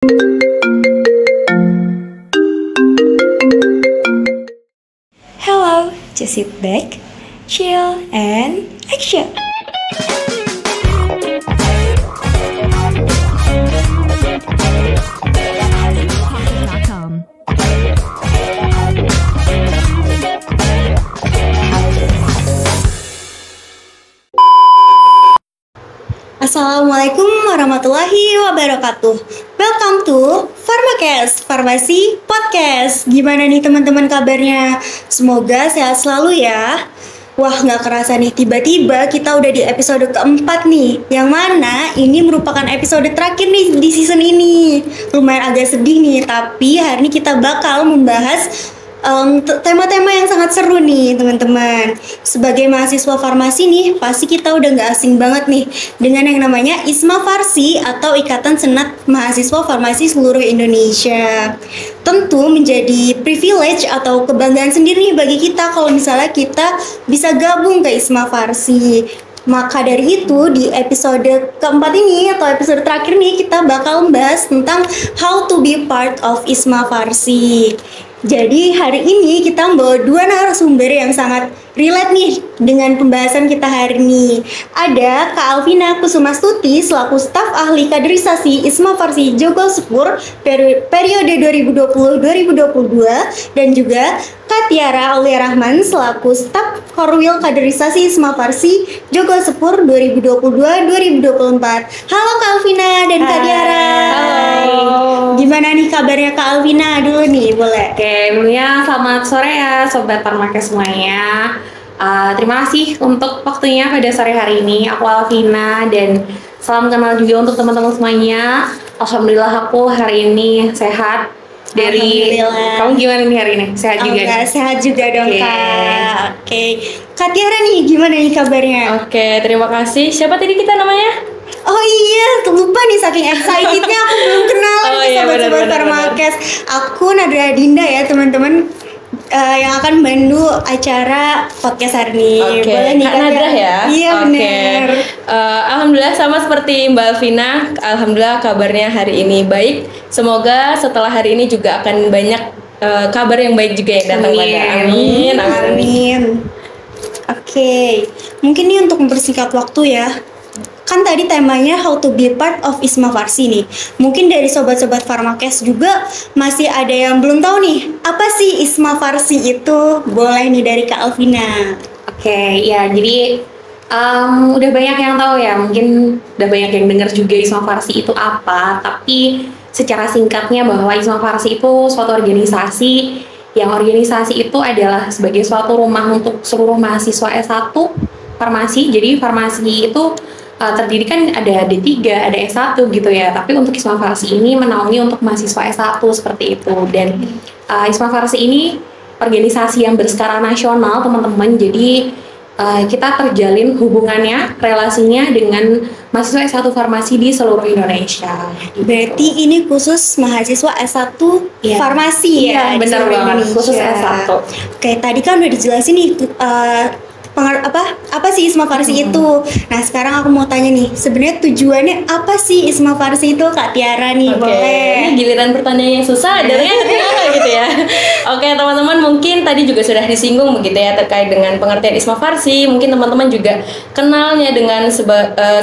Hello, just sit back, chill, and action! Assalamualaikum warahmatullahi wabarakatuh. Welcome to Pharmacast, Farmasi Podcast. Gimana nih teman-teman kabarnya? Semoga sehat selalu ya. Wah, gak kerasa nih, tiba-tiba kita udah di episode keempat nih. Yang mana ini merupakan episode terakhir nih di season ini. Lumayan agak sedih nih, tapi hari ini kita bakal membahas tema-tema yang sangat seru nih teman-teman. Sebagai mahasiswa farmasi nih, pasti kita udah gak asing banget nih dengan yang namanya ISMA Farsi atau Ikatan Senat Mahasiswa Farmasi Seluruh Indonesia. Tentu menjadi privilege atau kebanggaan sendiri nih bagi kita kalau misalnya kita bisa gabung ke ISMA Farsi. Maka dari itu di episode keempat ini atau episode terakhir nih kita bakal membahas tentang how to be part of ISMA Farsi. Jadi hari ini kita membawa dua narasumber yang sangat relate nih dengan pembahasan kita hari ini. Ada Kak Alvina Kusumastuti selaku staf ahli kaderisasi ISMA Farsi Jogosepur periode 2020-2022 dan juga Kak Tiara Aulia Rahman selaku staf Korwil kaderisasi ISMA Farsi Jogosepur 2022-2024. Halo Kak Alvina dan Kak Tiara. Halo. Gimana nih kabarnya Kak Alvina dulu nih, boleh? Oke, dulunya selamat sore ya Sobat Pharmacast semuanya. Terima kasih untuk waktunya pada sore hari ini. Aku Alvina dan salam kenal juga untuk teman-teman semuanya. Alhamdulillah aku hari ini sehat. Dari kamu gimana nih hari ini? Sehat juga? Enggak, sehat juga dong Kak. Oke. Kak Tiara nih gimana nih kabarnya? Oke, terima kasih. Siapa tadi kita namanya? Oh iya, lupa nih saking excitednya aku belum kenal sobat-sobat Pharmacast. Aku Nadra Dinda ya teman-teman, yang akan membantu acara podcast hari ini. Oke, Boleh nih Kak Nadra ya? Iya benar. Alhamdulillah sama seperti Mbak Alvina. Alhamdulillah kabarnya hari ini baik. Semoga setelah hari ini juga akan banyak kabar yang baik juga yang datang pada. Amin. Amin. Oke, mungkin nih untuk mempersingkat waktu ya. Kan tadi temanya how to be part of ISMA Farsi nih. Mungkin dari sobat-sobat Pharmacast juga masih ada yang belum tahu nih, apa sih ISMA Farsi itu? Boleh nih dari Kak Alvina. Oke, ya jadi udah banyak yang tahu ya. Mungkin udah banyak yang dengar juga ISMA Farsi itu apa. Tapi secara singkatnya bahwa ISMA Farsi itu suatu organisasi yang organisasi itu adalah sebagai suatu rumah untuk seluruh mahasiswa S1 farmasi. Jadi farmasi itu terdiri kan ada D3, ada S1 gitu ya. Tapi untuk ISMA Farsi ini menaungi untuk mahasiswa S1 seperti itu. Dan ISMA Farsi ini organisasi yang berskala nasional teman-teman. Jadi kita terjalin hubungannya, relasinya dengan mahasiswa S1 farmasi di seluruh Indonesia. Gitu. Berarti ini khusus mahasiswa S1 ya. Farmasi ya? Iya, benar banget, khusus S1. Oke, tadi kan udah dijelasin nih apa sih ISMA Farsi itu. Nah sekarang aku mau tanya nih, sebenarnya tujuannya apa sih ISMA Farsi itu Kak Tiara nih? Boleh. Ini giliran pertanyaan yang susah adanya gitu ya. Oke teman-teman, mungkin tadi juga sudah disinggung begitu ya terkait dengan pengertian ISMA Farsi. Mungkin teman-teman juga kenalnya dengan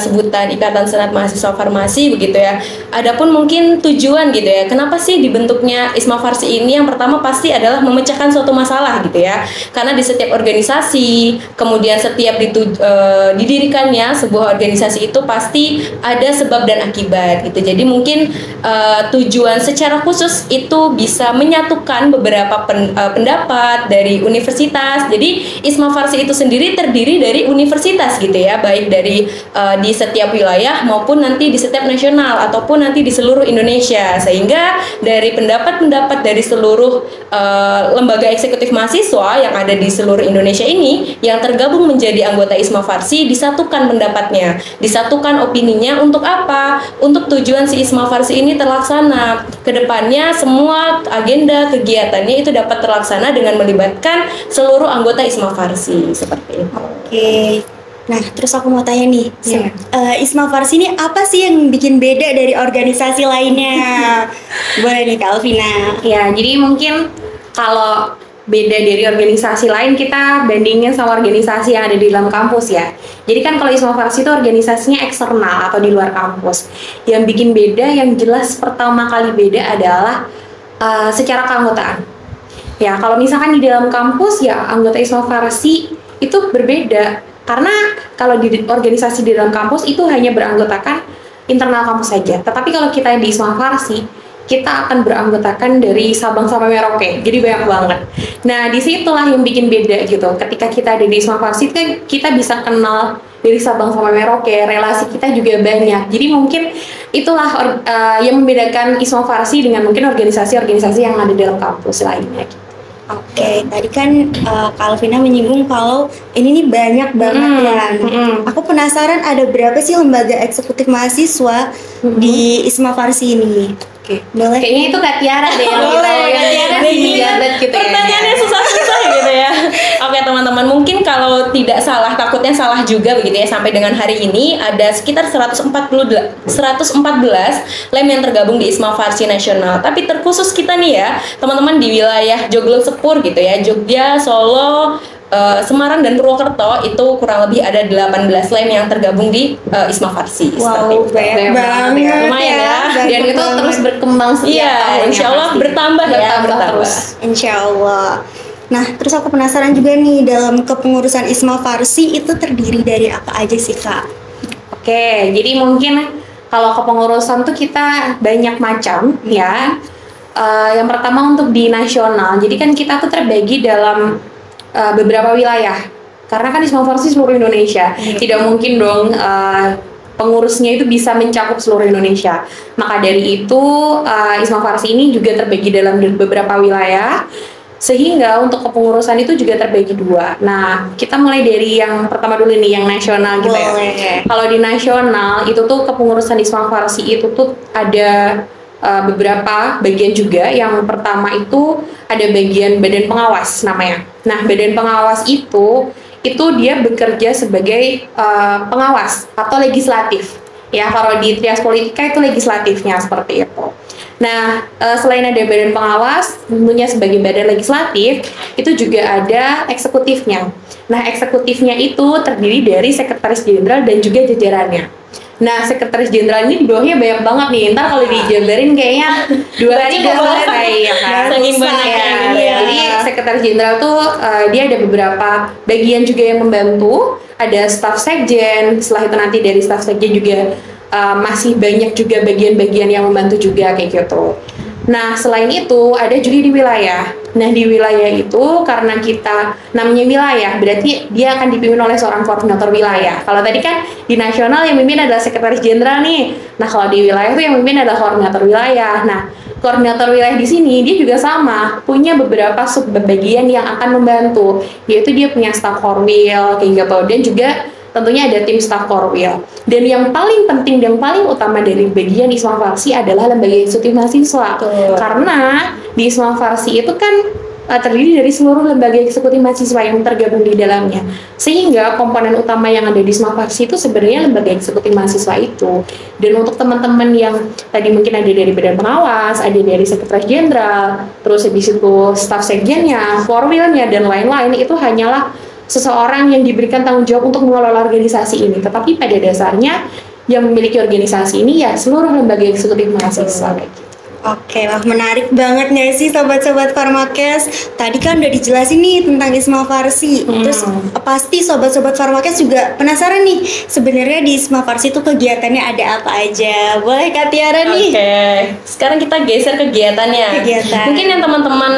sebutan Ikatan Senat Mahasiswa Farmasi begitu ya. Adapun mungkin tujuan gitu ya, kenapa sih dibentuknya ISMA Farsi ini? Yang pertama pasti adalah memecahkan suatu masalah gitu ya. Karena di setiap organisasi, kemudian setiap didirikannya sebuah organisasi itu pasti ada sebab dan akibat gitu. Jadi mungkin tujuan secara khusus itu bisa menyatukan beberapa pendapat dari universitas. Jadi ISMA Farsi itu sendiri terdiri dari universitas gitu ya, baik dari di setiap wilayah maupun nanti di setiap nasional ataupun nanti di seluruh Indonesia. Sehingga dari pendapat-pendapat dari seluruh lembaga eksekutif mahasiswa yang ada di seluruh Indonesia ini yang tergabung menjadi anggota ISMA Farsi disatukan pendapatnya, disatukan opininya. Untuk apa? Untuk tujuan si ISMA Farsi ini terlaksana. Kedepannya semua agenda kegiatannya itu dapat terlaksana dengan melibatkan seluruh anggota ISMA Farsi seperti itu. Oke. Nah, terus aku mau tanya nih, Iya. Isma Farsi ini apa sih yang bikin beda dari organisasi lainnya? Boleh nih Kak Alvina. Ya, jadi mungkin kalau beda dari organisasi lain, kita bandingin sama organisasi yang ada di dalam kampus ya. Jadi kan kalau Isma Farsi itu organisasinya eksternal atau di luar kampus. Yang bikin beda, yang jelas pertama kali beda adalah secara keanggotaan. Ya, kalau misalkan di dalam kampus ya anggota Isma Farsi itu berbeda. Karena kalau di organisasi di dalam kampus itu hanya beranggotakan internal kampus saja. Tetapi kalau kita di Isma Farsi, kita akan beranggotakan dari Sabang sampai Merauke. Jadi banyak banget. Nah, disitulah yang bikin beda gitu. Ketika kita ada di Isma Farsi, kita bisa kenal dari Sabang sampai Merauke. Relasi kita juga banyak. Jadi mungkin itulah yang membedakan Isma Farsi dengan mungkin organisasi-organisasi yang ada dalam kampus lainnya. Oke, tadi kan Kak Alvina menyinggung kalau ini nih banyak banget kan. Aku penasaran ada berapa sih lembaga eksekutif mahasiswa di Isma Farsi ini? Oke. Boleh? Kayaknya itu Kak Tiara deh yang Boleh, kita Kak Tiara sih sih. jabat gitu ya. Pertanyaannya susah-susah gitu ya. Oke teman-teman, mungkin kalau tidak salah, takutnya salah juga begitu ya. Sampai dengan hari ini ada sekitar 114 lem yang tergabung di Isma Farsi Nasional. Tapi terkhusus kita nih ya, teman-teman di wilayah Joglo Sepur gitu ya, Jogja, Solo, Semarang dan Purwokerto itu kurang lebih ada 18 lem yang tergabung di Isma Farsi. Wow, banyak banget Lumayan ya. banyak Dan itu banget. terus berkembang setiap Iya, tahunnya insya Allah pasti. bertambah ya, Bertambah terus. Insya Allah. Nah, terus aku penasaran juga nih, dalam kepengurusan Isma Farsi itu terdiri dari apa aja sih Kak? Oke, jadi mungkin kalau kepengurusan tuh kita banyak macam ya. Yang pertama untuk di nasional, jadi kan kita tuh terbagi dalam beberapa wilayah. Karena kan Isma Farsi seluruh Indonesia, tidak mungkin dong pengurusnya itu bisa mencakup seluruh Indonesia. Maka dari itu Isma Farsi ini juga terbagi dalam beberapa wilayah. Sehingga untuk kepengurusan itu juga terbagi dua. Nah, kita mulai dari yang pertama dulu nih, yang nasional gitu ya. Boleh. Kalau di nasional itu tuh kepengurusan Isma Farsi itu tuh ada beberapa bagian juga. Yang pertama itu ada bagian badan pengawas namanya. Nah, badan pengawas itu dia bekerja sebagai pengawas atau legislatif. Ya, kalau di Trias Politika itu legislatifnya seperti itu. Nah, selain ada badan pengawas, tentunya sebagai badan legislatif, itu juga ada eksekutifnya. Nah, eksekutifnya itu terdiri dari sekretaris jenderal dan juga jajarannya. Nah, sekretaris jenderal ini di bawahnya banyak banget nih. Ntar kalau dijabarin kayaknya 2 hari nggak selesai ya kan. Saking banyaknya gitu ya. Jadi sekretaris jenderal tuh dia ada beberapa bagian juga yang membantu. Ada staf sekjen. Setelah itu nanti dari staf sekjen juga masih banyak juga bagian-bagian yang membantu juga kayak gitu. Nah, selain itu ada juga di wilayah. Nah, di wilayah itu karena kita namanya wilayah, berarti dia akan dipimpin oleh seorang koordinator wilayah. Kalau tadi kan di nasional yang memimpin adalah sekretaris jenderal nih. Nah, kalau di wilayah itu yang memimpin adalah koordinator wilayah. Nah, koordinator wilayah di sini dia juga sama, punya beberapa subbagian yang akan membantu, yaitu dia punya staf korwil kayak gitu, dan juga tentunya ada tim staf korwil. Dan yang paling penting dan paling utama dari bagian Isma Farsi adalah lembaga eksekutif mahasiswa. Betul. Karena di Isma Farsi itu kan terdiri dari seluruh lembaga eksekutif mahasiswa yang tergabung di dalamnya. Sehingga komponen utama yang ada di Isma Farsi itu sebenarnya lembaga eksekutif mahasiswa itu. Dan untuk teman-teman yang tadi mungkin ada dari badan pengawas, ada dari sekretaris jenderal, terus habis itu staf sekjennya, korwilnya dan lain-lain, itu hanyalah seseorang yang diberikan tanggung jawab untuk mengelola organisasi ini. Tetapi pada dasarnya yang memiliki organisasi ini ya seluruh lembaga eksekutif mahasiswa kayak gitu. Oke, wah menarik banget nggak sih sobat-sobat Farmakes? Tadi kan udah dijelasin nih tentang Isma Farsi. Terus pasti sobat-sobat Farmakes juga penasaran nih, sebenarnya di Isma Farsi itu kegiatannya ada apa aja? Boleh Kak Tiara nih? Oke, sekarang kita geser kegiatannya. Kegiatan. Mungkin yang teman-teman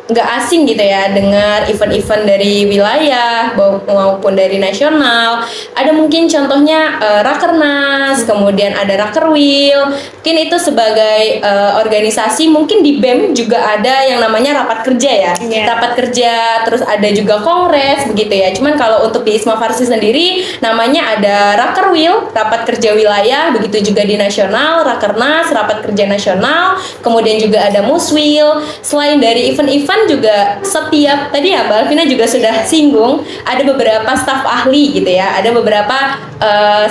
nggak asing gitu ya dengar event-event dari wilayah maupun dari nasional. Ada mungkin contohnya Rakernas, kemudian ada Rakerwil. Mungkin itu sebagai organisasi. Mungkin di BEM juga ada yang namanya rapat kerja ya. Yeah. Rapat kerja, terus ada juga kongres begitu ya. Cuman kalau untuk di Isma Farsi sendiri namanya ada Rakerwil, rapat kerja wilayah. Begitu juga di nasional, Rakernas, rapat kerja nasional. Kemudian juga ada Muswil. Selain dari event-event kan juga setiap tadi ya Mbak Alvina juga sudah singgung ada beberapa staf ahli gitu ya, ada beberapa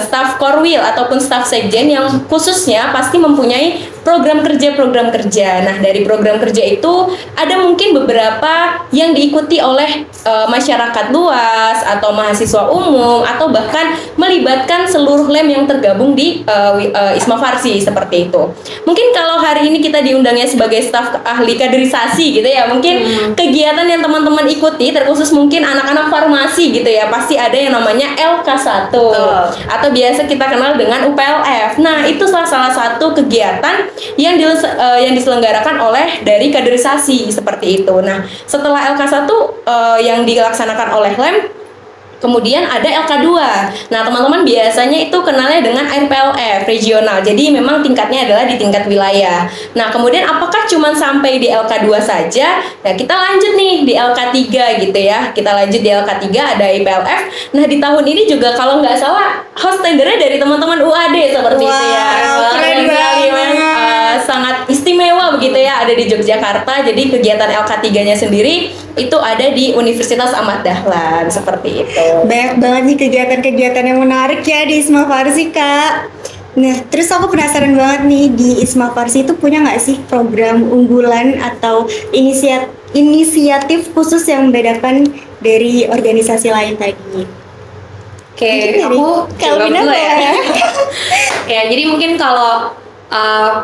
staf korwil ataupun staf sekjen yang khususnya pasti mempunyai program kerja. Nah, dari program kerja itu ada mungkin beberapa yang diikuti oleh masyarakat luas atau mahasiswa umum atau bahkan melibatkan seluruh lem yang tergabung di Isma Farsi seperti itu. Mungkin kalau hari ini kita diundangnya sebagai staf ahli kaderisasi gitu ya, mungkin kegiatan yang teman-teman ikuti terkhusus mungkin anak-anak farmasi gitu ya, pasti ada yang namanya LK1 atau biasa kita kenal dengan UPLF. Nah, itu salah satu kegiatan yang diselenggarakan oleh dari kaderisasi seperti itu. Nah, setelah LK1 yang dilaksanakan oleh LEM, kemudian ada LK2. Nah, teman-teman biasanya itu kenalnya dengan RPLF regional. Jadi memang tingkatnya adalah di tingkat wilayah. Nah, kemudian apakah cuma sampai di LK2 saja? Nah, kita lanjut nih di LK3 gitu ya. Kita lanjut di LK3 ada IPLF. Nah, di tahun ini juga kalau nggak salah host tendernya dari teman-teman UAD seperti itu ya. Keren banget. Sangat istimewa begitu ya, ada di Yogyakarta. Jadi kegiatan LK3-nya sendiri itu ada di Universitas Ahmad Dahlan seperti itu. Banyak banget nih kegiatan-kegiatan yang menarik ya di Isma Farsi, Kak. Nah, terus aku penasaran banget nih, di Isma Farsi itu punya nggak sih program unggulan atau inisiatif khusus yang membedakan dari organisasi lain tadi? Oke, aku jawab dulu ya. Ya, jadi mungkin kalau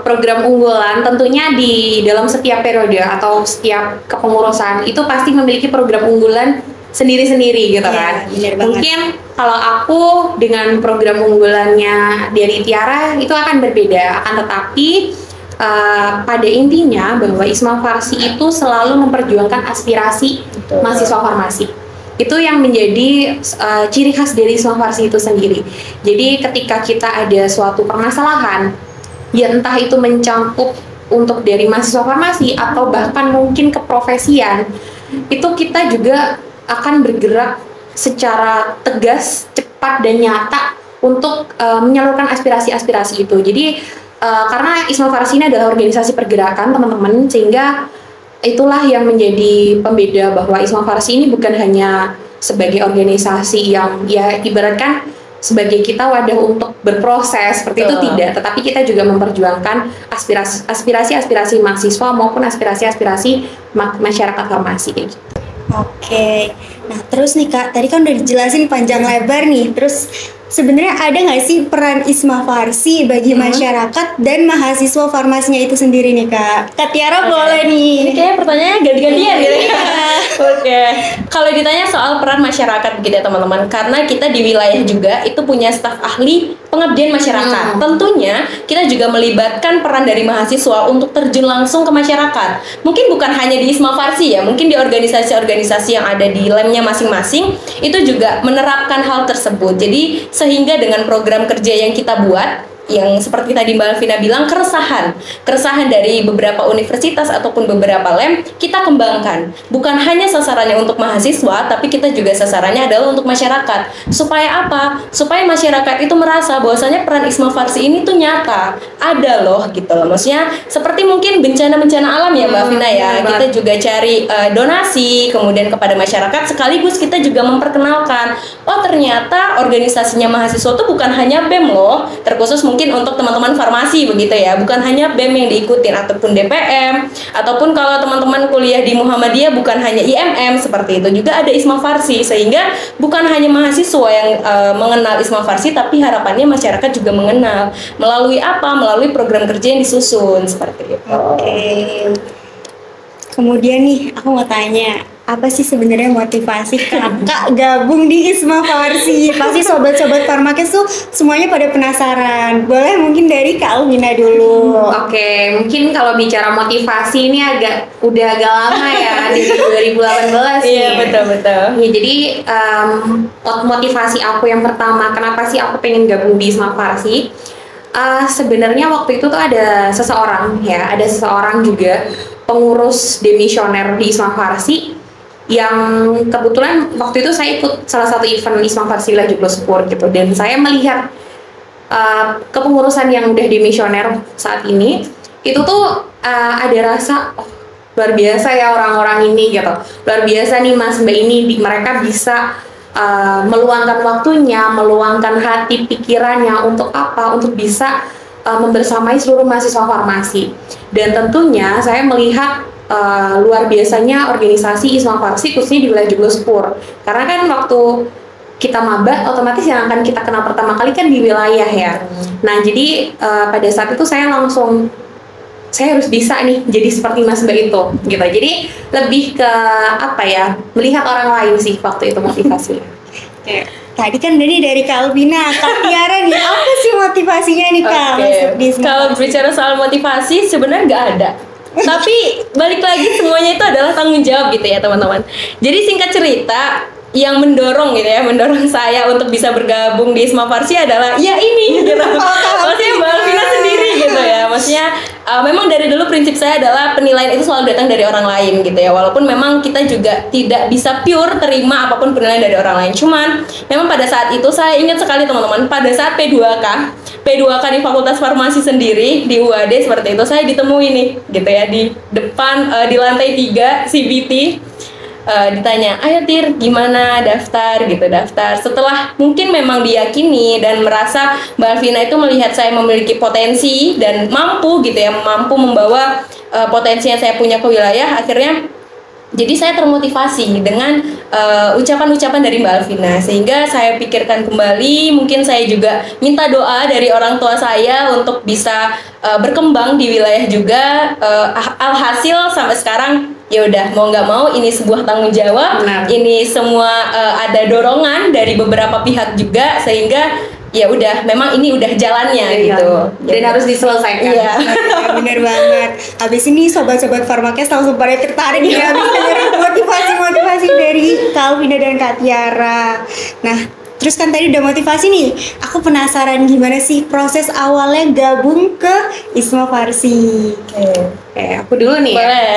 program unggulan tentunya di dalam setiap periode atau setiap kepengurusan itu pasti memiliki program unggulan sendiri-sendiri gitu kan. Mungkin kalau aku dengan program unggulannya dari Tiara itu akan berbeda, akan tetapi pada intinya bahwa Isma Farsi itu selalu memperjuangkan aspirasi mahasiswa farmasi. Itu yang menjadi ciri khas dari Isma Farsi itu sendiri. Jadi ketika kita ada suatu permasalahan, ya entah itu mencangkup untuk dari mahasiswa farmasi atau bahkan mungkin keprofesian, itu kita juga akan bergerak secara tegas, cepat dan nyata untuk menyalurkan aspirasi-aspirasi itu. Jadi karena Isma Farsi ini adalah organisasi pergerakan teman-teman, sehingga itulah yang menjadi pembeda bahwa Isma Farsi ini bukan hanya sebagai organisasi yang ya ibaratkan sebagai kita wadah untuk berproses seperti itu, tidak, tetapi kita juga memperjuangkan aspirasi mahasiswa maupun aspirasi masyarakat farmasi gitu. Oke, nah terus nih Kak, tadi kan udah dijelasin panjang lebar nih. Terus sebenarnya ada nggak sih peran Isma Farsi bagi masyarakat dan mahasiswa farmasinya itu sendiri nih Kak? Kak Tiara boleh nih. Ini kayaknya pertanyaannya ganti-gantian gitu ya. Oke. Kalau ditanya soal peran masyarakat begitu ya teman-teman, karena kita di wilayah juga itu punya staf ahli pengabdian masyarakat. Tentunya kita juga melibatkan peran dari mahasiswa untuk terjun langsung ke masyarakat. Mungkin bukan hanya di Isma Farsi ya, mungkin di organisasi-organisasi yang ada di lemnya masing-masing itu juga menerapkan hal tersebut. Jadi sehingga dengan program kerja yang kita buat, yang seperti tadi Mbak Alvina bilang, keresahan dari beberapa universitas ataupun beberapa lem kita kembangkan. Bukan hanya sasarannya untuk mahasiswa, tapi kita juga sasarannya adalah untuk masyarakat. Supaya apa? Supaya masyarakat itu merasa bahwasanya peran Isma Farsi ini tuh nyata, ada loh gitu loh. Maksudnya seperti mungkin bencana-bencana alam ya Mbak Alvina ya. Kita juga cari donasi kemudian kepada masyarakat, sekaligus kita juga memperkenalkan, oh ternyata organisasinya mahasiswa tuh bukan hanya BEM loh, terkhusus mungkin untuk teman-teman farmasi begitu ya, bukan hanya BEM yang diikutin ataupun DPM, ataupun kalau teman-teman kuliah di Muhammadiyah bukan hanya IMM seperti itu, juga ada Isma Farsi, sehingga bukan hanya mahasiswa yang mengenal Isma Farsi, tapi harapannya masyarakat juga mengenal melalui apa? Melalui program kerja yang disusun seperti itu. Oke. Kemudian nih aku mau tanya, apa sih sebenarnya motivasi kakak gabung di Isma Farsi? Pasti sobat-sobat Farmakes tuh semuanya pada penasaran. Boleh mungkin dari Kak Alvina dulu. Oke, mungkin kalau bicara motivasi ini udah agak lama ya, di 2018 nih. Iya, betul-betul. Ya, jadi motivasi aku yang pertama, kenapa sih aku pengen gabung di Isma Farsi? Sebenarnya waktu itu tuh ada seseorang juga pengurus demisioner di Isma Farsi yang kebetulan waktu itu saya ikut salah satu event Isma Farsi Wilayah Jeblosepur gitu, dan saya melihat kepengurusan yang udah demisioner saat ini itu tuh ada rasa luar biasa ya orang-orang ini gitu, luar biasa nih Mas Mbak ini, mereka bisa meluangkan waktunya, meluangkan hati pikirannya untuk apa? Untuk bisa membersamai seluruh mahasiswa farmasi. Dan tentunya saya melihat luar biasanya organisasi Isma Farsi khususnya di wilayah Joglospur, karena kan waktu kita maba otomatis yang akan kita kenal pertama kali kan di wilayah ya. Nah jadi pada saat itu saya harus bisa nih jadi seperti Mas Mbak itu gitu. Jadi lebih ke apa ya, melihat orang lain sih waktu itu motivasinya. Tadi kan dari Kak Alvina, Kak Tiara nih, apa sih motivasinya nih Kak? masuk di Isma Kalau Farsi? bicara soal motivasi sebenarnya nggak ada. Tapi balik lagi semuanya itu adalah tanggung jawab gitu ya teman-teman. Jadi singkat cerita, yang mendorong gitu ya, mendorong saya untuk bisa bergabung di Isma Farsi adalah ya ini gitu. Maksudnya Mbak Alvina sendiri gitu ya. Maksudnya memang dari dulu prinsip saya adalah penilaian itu selalu datang dari orang lain gitu ya. Walaupun memang kita juga tidak bisa pure terima apapun penilaian dari orang lain. Cuman memang pada saat itu saya ingat sekali teman-teman, pada saat P2K di Fakultas Farmasi sendiri di UAD seperti itu, saya ditemui nih gitu ya di depan di lantai 3 CBT. Ditanya, ayo Tir, gimana daftar gitu, daftar. Setelah mungkin memang diyakini dan merasa Mbak Alvina itu melihat saya memiliki potensi dan mampu gitu ya, mampu membawa potensi yang saya punya ke wilayah, akhirnya jadi saya termotivasi dengan ucapan-ucapan dari Mbak Alvina, sehingga saya pikirkan kembali, mungkin saya juga minta doa dari orang tua saya untuk bisa berkembang di wilayah juga. Alhasil sampai sekarang ya udah mau nggak mau ini sebuah tanggung jawab. Benar. Ini semua ada dorongan dari beberapa pihak juga, sehingga ya udah memang ini udah jalannya gitu. Dan harus diselesaikan. Iya. Bener banget. Habis ini sobat-sobat Farmakes langsung pada tertarik ya habis dengerin motivasi dari Kak Alvina dan Kak Tiara. Nah, terus kan tadi udah motivasi nih. Aku penasaran gimana sih proses awalnya gabung ke Isma Farsi. Oke, aku dulu nih. Boleh.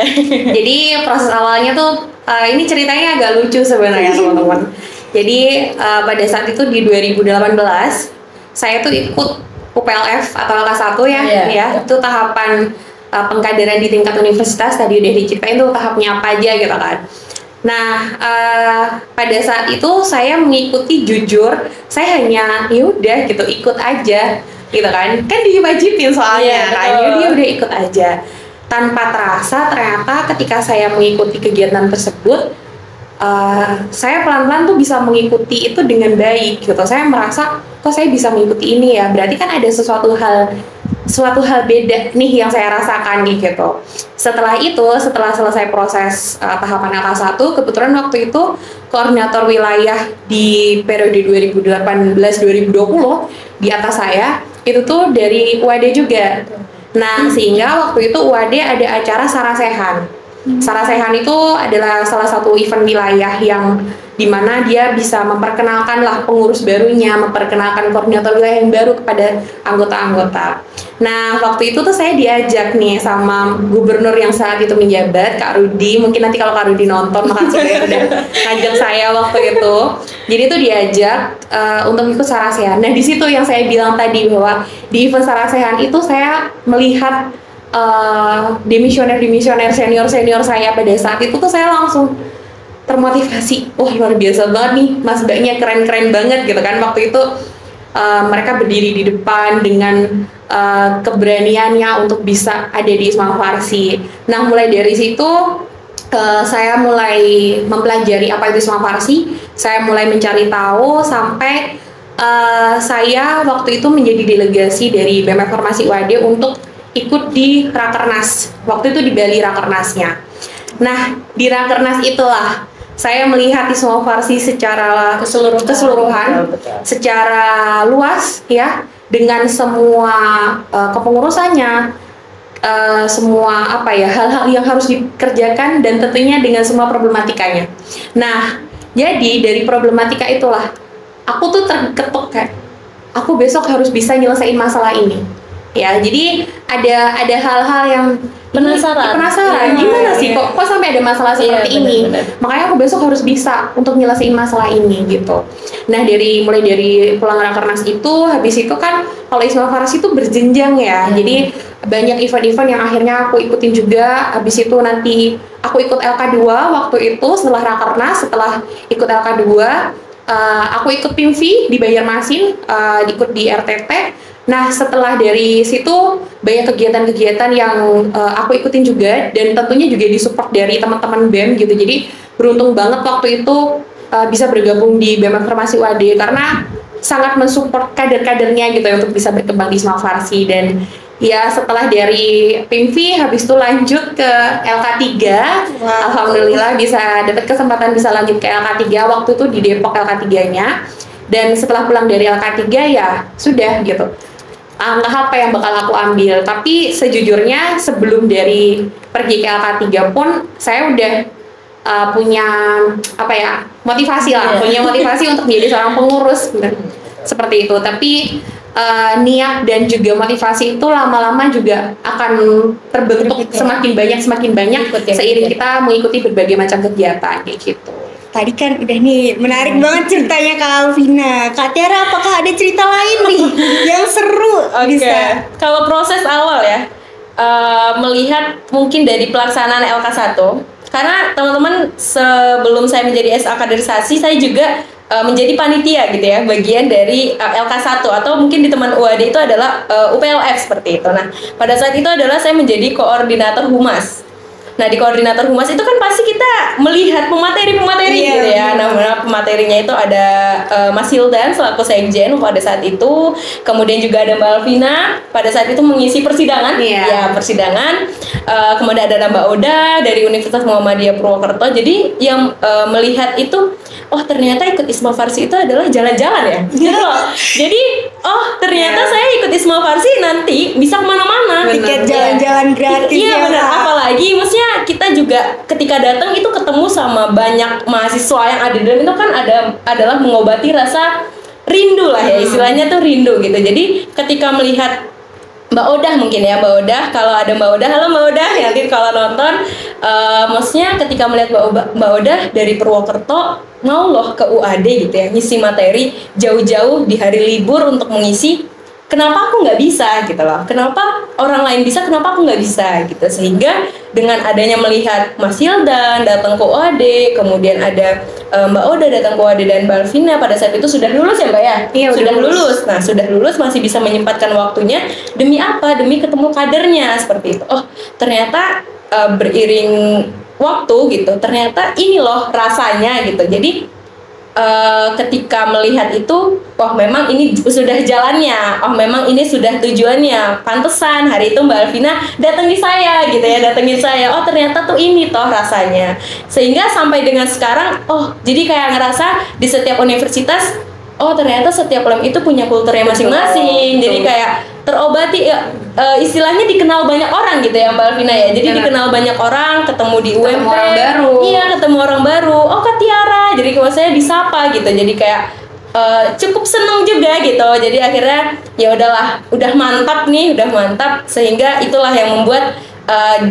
Jadi proses awalnya tuh ini ceritanya agak lucu sebenarnya teman-teman. Jadi pada saat itu di 2018 saya tuh ikut UPLF atau LK1 ya, ya itu tahapan pengkaderan di tingkat universitas. Tadi udah diceritain tuh tahapnya apa aja gitu kan. Nah pada saat itu saya mengikuti, jujur saya hanya yaudah gitu ikut aja gitu kan diwajibin soalnya kan, dia udah ikut aja tanpa terasa ternyata ketika saya mengikuti kegiatan tersebut saya pelan-pelan tuh bisa mengikuti itu dengan baik gitu. Saya merasa kok saya bisa mengikuti ini ya, berarti kan ada suatu hal beda nih yang saya rasakan nih gitu. Setelah selesai proses tahapan LK1, kebetulan waktu itu koordinator wilayah di periode 2018-2020 di atas saya itu tuh dari UAD juga. Nah sehingga waktu itu UAD ada acara Sarasehan. Sarasehan itu adalah salah satu event wilayah yang dimana dia bisa memperkenalkan lah pengurus barunya, memperkenalkan koordinator wilayah yang baru kepada anggota-anggota. Nah waktu itu tuh saya diajak nih sama gubernur yang saat itu menjabat, Kak Rudi. Mungkin nanti kalau Kak Rudi nonton makasih ya udah ngajak saya waktu itu. Jadi tuh diajak untuk ikut Sarasehan. Nah di situ yang saya bilang tadi bahwa di event Sarasehan itu saya melihat demisioner senior saya pada saat itu tuh saya langsung termotivasi. Wah luar biasa banget nih Mas Mbaknya, keren banget gitu kan. Waktu itu mereka berdiri di depan dengan keberaniannya untuk bisa ada di Isma Farsi. Nah mulai dari situ saya mulai mempelajari apa itu Isma Farsi. Saya mulai mencari tahu sampai saya waktu itu menjadi delegasi dari BEM Farmasi UAD untuk ikut di Rakernas. Waktu itu di Bali Rakernasnya. Nah, di Rakernas itulah saya melihat Isma Farsi secara keseluruhan, secara luas ya, dengan semua kepengurusannya, semua apa ya, hal-hal yang harus dikerjakan dan tentunya dengan semua problematikanya. Nah, jadi dari problematika itulah aku tuh terketuk kayak aku besok harus bisa nyelesain masalah ini. Ya, jadi ada hal-hal yang penasaran gimana sih kok sampai ada masalah seperti ini. Makanya aku besok harus bisa untuk nyelesain masalah ini gitu. Nah, mulai dari pulang Rakernas itu, habis itu kan kalau Isma Farsi itu berjenjang ya. Jadi banyak event-event yang akhirnya aku ikutin juga. Habis itu nanti aku ikut LK2 waktu itu setelah Rakernas, setelah ikut LK2 aku ikut PIMVI di Banjarmasin, ikut di RTT. Nah, setelah dari situ banyak kegiatan-kegiatan yang aku ikutin juga, dan tentunya juga disupport dari teman-teman BEM gitu. Jadi beruntung banget waktu itu bisa bergabung di BEM Farmasi UAD karena sangat mensupport kader-kadernya gitu ya untuk bisa berkembang di Isma Farsi. Dan ya setelah dari PIMVI habis itu lanjut ke LK3. Alhamdulillah bisa dapat kesempatan bisa lanjut ke LK3 waktu itu di Depok LK3-nya. Dan setelah pulang dari LK3 ya sudah gitu. Langkah apa yang bakal aku ambil, tapi sejujurnya sebelum dari pergi ke LK3 pun saya udah punya apa ya, motivasi lah, punya motivasi untuk menjadi seorang pengurus seperti itu. Tapi niat dan juga motivasi itu lama-lama juga akan terbentuk semakin banyak seiring kita mengikuti berbagai macam kegiatan kayak gitu. Tadi kan udah nih menarik banget ceritanya Kak Alvina. Kak Tiara, apakah ada cerita lain nih yang seru? Bisa? Kalau proses awal ya, melihat mungkin dari pelaksanaan LK1, karena teman-teman sebelum saya menjadi SA kaderisasi, saya juga menjadi panitia gitu ya, bagian dari LK1 atau mungkin di teman UAD itu adalah UPLF seperti itu. Nah, pada saat itu adalah saya menjadi koordinator humas. Nah, di koordinator humas itu kan pasti kita melihat pemateri gitu ya. Nah, pematerinya itu ada Mas Hildan selaku sekjen pada saat itu, kemudian juga ada Mbak Alvina pada saat itu mengisi persidangan, ya persidangan. Kemudian ada Mbak Oda dari Universitas Muhammadiyah Purwokerto. Jadi yang melihat itu, oh ternyata ikut Isma Farsi itu adalah jalan-jalan ya, gitu loh. Jadi, oh ternyata saya ikut Isma Farsi nanti bisa kemana-mana. Tiket jalan-jalan gratis. Iya benar. Apalagi maksudnya kita juga ketika datang itu ketemu sama banyak mahasiswa yang ada di dalam itu kan adalah mengobati rasa rindu lah ya, istilahnya tuh rindu gitu. Jadi ketika melihat Mbak Odah mungkin ya, Mbak Odah, kalau ada Mbak Odah, halo Mbak Odah, nanti kalau nonton, maksudnya ketika melihat Mbak Odah dari Purwokerto mau loh ke UAD gitu ya, ngisi materi jauh-jauh di hari libur untuk mengisi. Kenapa aku nggak bisa gitu loh? Kenapa orang lain bisa, kenapa aku nggak bisa gitu? Sehingga dengan adanya melihat Mas Hildan datang ke UAD, kemudian ada Mbak Oda datang ke UAD dan Mbak Alvina pada saat itu sudah lulus ya Mbak ya? Iya, sudah lulus. Nah sudah lulus masih bisa menyempatkan waktunya demi apa? Demi ketemu kadernya seperti itu. Oh ternyata beriring waktu gitu, ternyata ini loh rasanya gitu. Jadi ketika melihat itu, oh memang ini sudah jalannya, oh memang ini sudah tujuannya, pantesan hari itu Mbak Alvina datengin saya gitu ya, datengin saya, oh ternyata tuh ini toh rasanya. Sehingga sampai dengan sekarang, oh jadi kayak ngerasa di setiap universitas, oh ternyata setiap lem itu punya kulturnya masing-masing. Jadi kayak terobati ya, istilahnya dikenal banyak orang gitu ya Mbak Alvina ya. Jadi dikenal banyak orang, ketemu di UMP, orang baru. Iya, ketemu orang baru. Oh Kak Tiara, jadi kalau saya disapa gitu. Jadi kayak cukup seneng juga gitu. Jadi akhirnya ya udahlah, udah mantap nih, udah mantap. Sehingga itulah yang membuat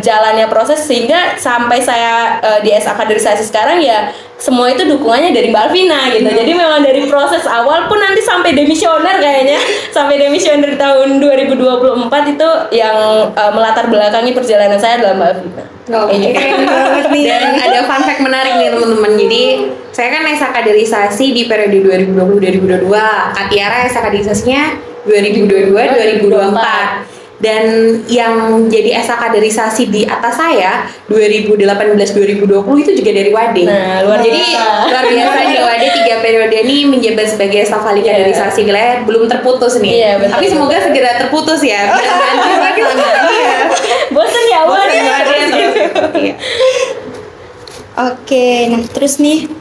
jalannya proses sehingga sampai saya di SA kaderisasi sekarang ya semua itu dukungannya dari Mbak Alvina gitu. Jadi memang dari proses awal pun nanti sampai demisioner kayaknya sampai demisioner tahun 2024 itu yang melatar belakangi perjalanan saya adalah Mbak Alvina. Dan ada fun fact menarik nih teman-teman. Jadi saya kan SA kaderisasi di periode 2020-2022. Kak Tiara SA kaderisasinya 2022-2024. Dan yang jadi SA kaderisasi di atas saya 2018-2020 itu juga dari WAD. Nah, luar biasa di WAD 3 periode ini menjabat sebagai staf ahli kaderisasi wilayah, belum terputus nih. Tapi semoga segera terputus ya. Bosan ya WAD. Oke, nah terus nih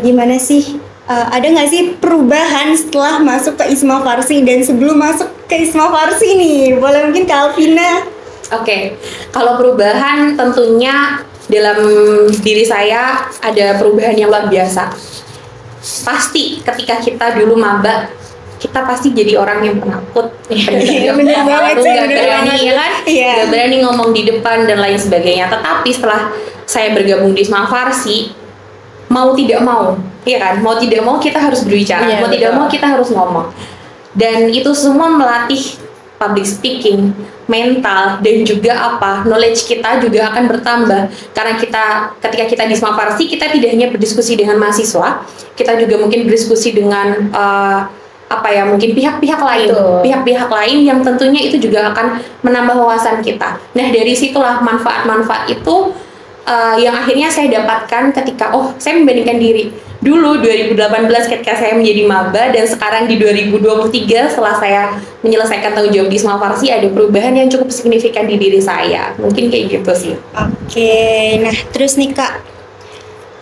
gimana sih? Ada nggak sih perubahan setelah masuk ke Isma Farsi dan sebelum masuk ke Isma Farsi nih? Boleh mungkin Kak Alvina? Oke, kalau perubahan tentunya dalam diri saya ada perubahan yang luar biasa. Pasti ketika kita dulu maba, kita pasti jadi orang yang penakut, bener banget, gak berani ya kan, gak berani ngomong di depan dan lain sebagainya. Tetapi setelah saya bergabung di Isma Farsi, mau tidak mau, iya kan, mau tidak mau kita harus berbicara, mau tidak mau kita harus ngomong. Dan itu semua melatih public speaking, mental, dan juga knowledge kita juga akan bertambah. Karena ketika kita di Isma Farsi, kita tidak hanya berdiskusi dengan mahasiswa, kita juga mungkin berdiskusi dengan mungkin pihak-pihak lain yang tentunya itu juga akan menambah wawasan kita. Nah, dari situlah manfaat-manfaat itu yang akhirnya saya dapatkan ketika saya membandingkan diri dulu 2018 ketika saya menjadi maba, dan sekarang di 2023 setelah saya menyelesaikan tanggung jawab di Isma Farsi, ada perubahan yang cukup signifikan di diri saya. Mungkin kayak gitu sih. Oke, nah terus nih Kak,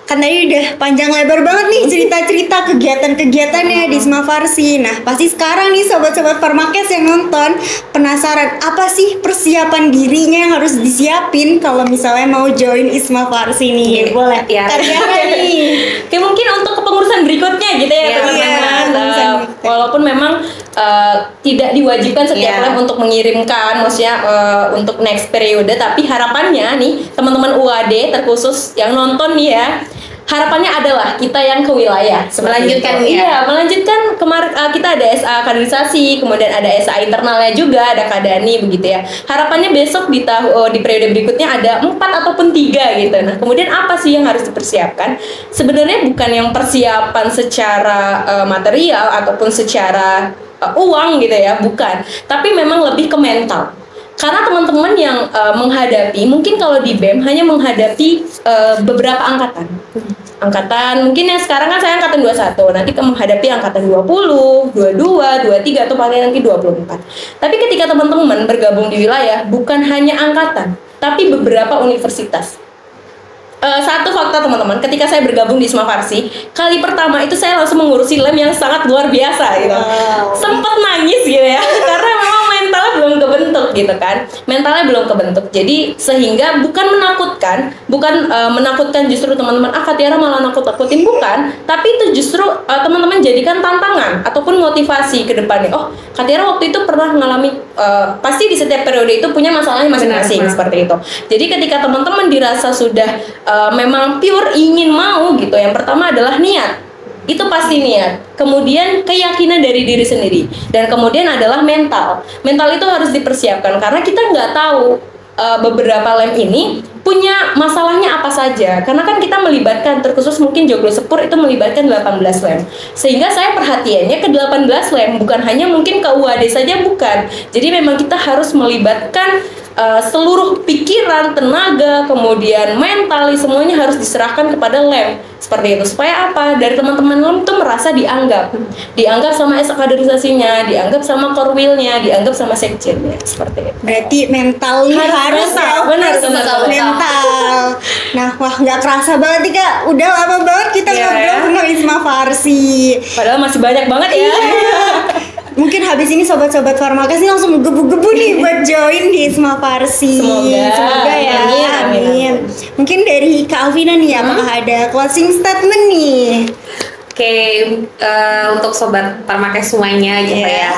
kan tadi udah panjang lebar banget nih cerita-cerita kegiatan-kegiatannya di Isma Farsi. Nah, pasti sekarang nih sobat-sobat Farmakes yang nonton penasaran apa sih persiapan dirinya yang harus disiapin kalau misalnya mau join Isma Farsi nih. Boleh ya. nih. Oke, mungkin untuk kepengurusan berikutnya gitu ya teman-teman. Walaupun memang tidak diwajibkan setiap lab untuk mengirimkan, maksudnya untuk next periode, tapi harapannya nih teman-teman UAD terkhusus yang nonton nih ya, harapannya adalah kita yang ke wilayah melanjutkan melanjutkan. Kemarin kita ada SA kaderisasi, kemudian ada SA internalnya juga, ada Kadani begitu ya. Harapannya besok di periode berikutnya ada 4 ataupun 3 gitu. Nah, kemudian apa sih yang harus dipersiapkan? Sebenarnya bukan yang persiapan secara material ataupun secara uang gitu ya, bukan. Tapi memang lebih ke mental. Karena teman-teman yang menghadapi, mungkin kalau di BEM hanya menghadapi beberapa angkatan. Mungkin yang sekarang kan saya angkatan 21, nanti menghadapi angkatan 20, 22, 23, atau paling nanti 24. Tapi ketika teman-teman bergabung di wilayah, bukan hanya angkatan, tapi beberapa universitas. Satu fakta teman-teman, ketika saya bergabung di Isma Farsi, kali pertama itu saya langsung mengurusi lem yang sangat luar biasa gitu. Sempet nangis gitu ya, karena memang mentalnya belum kebentuk gitu kan. Mentalnya belum kebentuk. Jadi sehingga bukan menakutkan justru teman-teman, Kak Tiara malah nakut-nakutin, bukan. Tapi itu justru teman-teman jadikan tantangan ataupun motivasi ke depannya. Kak Tiara waktu itu pernah mengalami, pasti di setiap periode itu punya masalahnya masing-masing seperti itu. Jadi ketika teman-teman dirasa sudah memang pure ingin mau gitu, yang pertama adalah niat. Itu pasti niat. Kemudian keyakinan dari diri sendiri. Dan kemudian adalah mental. Mental itu harus dipersiapkan karena kita nggak tahu beberapa lem ini punya masalahnya apa saja. Karena kan kita melibatkan, terkhusus mungkin Joglo Sepur itu melibatkan 18 lem. Sehingga saya perhatiannya ke 18 lem, bukan hanya mungkin ke UAD saja, bukan. Jadi memang kita harus melibatkan seluruh pikiran, tenaga, kemudian mental, semuanya harus diserahkan kepada lem. Seperti itu. Supaya apa? Dari teman-teman lem tuh merasa dianggap sama SA kaderisasinya, dianggap sama korwilnya, dianggap sama sekjennya. Seperti itu. Berarti mental harus benar mental. Nah, wah nggak kerasa banget nih Kak. Udah lama banget kita ngobrol tentang Isma Farsi. Padahal masih banyak banget ya. Mungkin habis ini sobat-sobat Farmakes ini langsung gebu-gebu nih buat join di Isma Farsi. Semoga ya. Amin. Mungkin dari Kak Alvina nih, apakah ada closing statement nih? Oke, untuk sobat Farmakes semuanya gitu ya.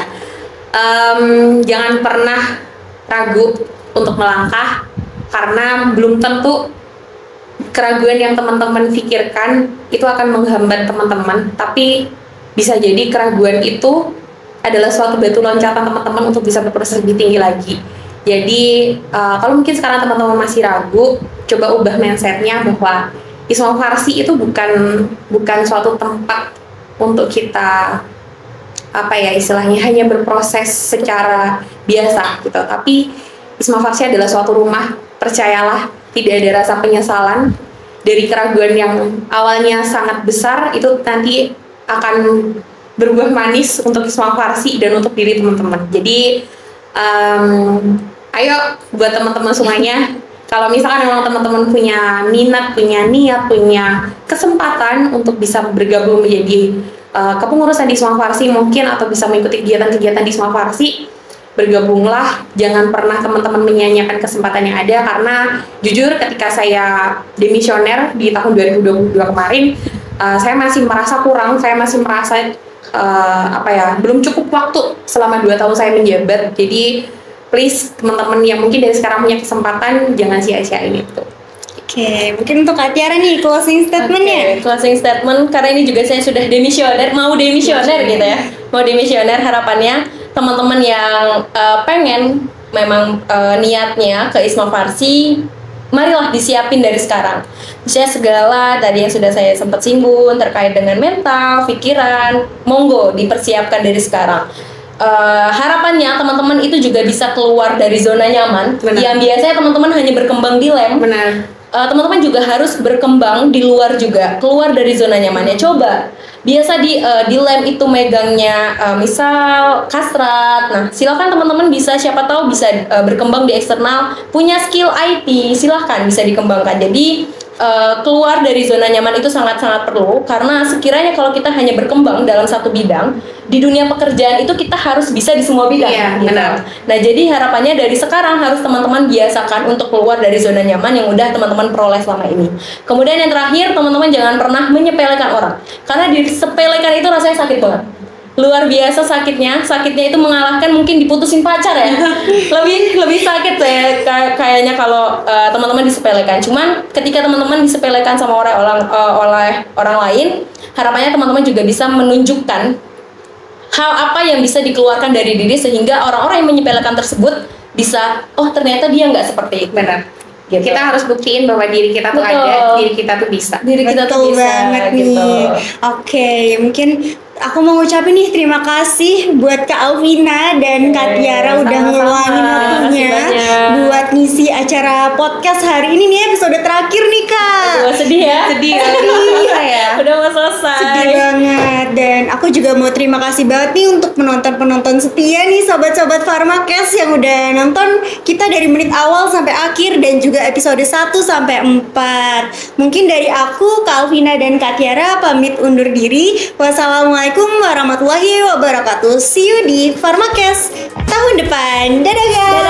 Jangan pernah ragu untuk melangkah, karena belum tentu keraguan yang teman-teman pikirkan itu akan menghambat teman-teman, tapi bisa jadi keraguan itu adalah suatu batu loncatan teman-teman untuk bisa berproses lebih tinggi lagi. Jadi kalau mungkin sekarang teman-teman masih ragu, coba ubah mindsetnya bahwa Isma Farsi itu bukan suatu tempat untuk kita istilahnya hanya berproses secara biasa gitu. Tapi Isma Farsi adalah suatu rumah, percayalah, tidak ada rasa penyesalan. Dari keraguan yang awalnya sangat besar itu nanti akan berbuah manis untuk Isma Farsi dan untuk diri teman-teman. Jadi ayo buat teman-teman semuanya, kalau misalkan memang teman-teman punya minat, punya niat, punya kesempatan untuk bisa bergabung menjadi kepengurusan di Isma Farsi mungkin, atau bisa mengikuti kegiatan-kegiatan di Isma Farsi, bergabunglah. Jangan pernah teman-teman menyanyiakan kesempatan yang ada, karena jujur ketika saya demisioner di tahun 2022 kemarin, saya masih merasa kurang, saya masih merasa belum cukup waktu selama 2 tahun saya menjabat. Jadi please teman-teman yang mungkin dari sekarang punya kesempatan, jangan sia-siain itu. Oke, mungkin untuk Kak Tiara nih closing statementnya. Closing statement, karena ini juga saya sudah demisioner, mau demisioner gitu ya. Mau demisioner, harapannya teman-teman yang pengen memang niatnya ke Isma Farsi, marilah disiapin dari sekarang. Misalnya segala tadi yang sudah saya sempat singgung terkait dengan mental, pikiran, monggo dipersiapkan dari sekarang. Harapannya teman-teman itu juga bisa keluar dari zona nyaman. Benar. Yang biasanya teman-teman hanya berkembang di lem. Benar. Teman-teman juga harus berkembang di luar juga, keluar dari zona nyamannya. Coba biasa di lem itu megangnya misal kasrat. Nah, silakan teman-teman bisa, siapa tahu bisa berkembang di eksternal, punya skill IT, silahkan bisa dikembangkan. Jadi keluar dari zona nyaman itu sangat-sangat perlu, karena sekiranya kalau kita hanya berkembang dalam satu bidang, di dunia pekerjaan itu kita harus bisa di semua bidang. Iya, gitu. benar. Nah, jadi harapannya dari sekarang harus teman-teman biasakan untuk keluar dari zona nyaman yang udah teman-teman peroleh selama ini. Kemudian yang terakhir, teman-teman jangan pernah menyepelekan orang, karena disepelekan itu rasanya sakit banget. Luar biasa sakitnya itu mengalahkan mungkin diputusin pacar ya. lebih sakit ya kayaknya kalau teman-teman disepelekan. Cuman ketika teman-teman disepelekan sama oleh orang lain, harapannya teman-teman juga bisa menunjukkan hal apa yang bisa dikeluarkan dari diri sehingga orang-orang yang menyepelekan tersebut bisa, oh ternyata dia nggak seperti itu. Benar. Gitu. Kita harus buktiin bahwa diri kita tuh Betul. ada, diri kita tuh bisa. Diri kita tuh Betul bisa banget gitu. nih. Oke, mungkin aku mau ngucapin nih terima kasih buat Kak Alvina dan Kak Tiara udah sama-sama. ngeluangin waktunya Makasih banyak. buat ngisi acara podcast hari ini nih, episode terakhir nih Kak. Aduh, sedih ya. Sedih udah ya. Udah mau selesai. Sedih banget. Dan aku juga mau terima kasih banget nih untuk penonton-penonton setia nih, sobat-sobat Pharmacast yang udah nonton kita dari menit awal sampai akhir dan juga episode 1 sampai 4. Mungkin dari aku, Kak Alvina dan Kak Tiara pamit undur diri. Wassalamualaikum warahmatullahi wabarakatuh. See you di Pharmacast tahun depan. Dadah guys.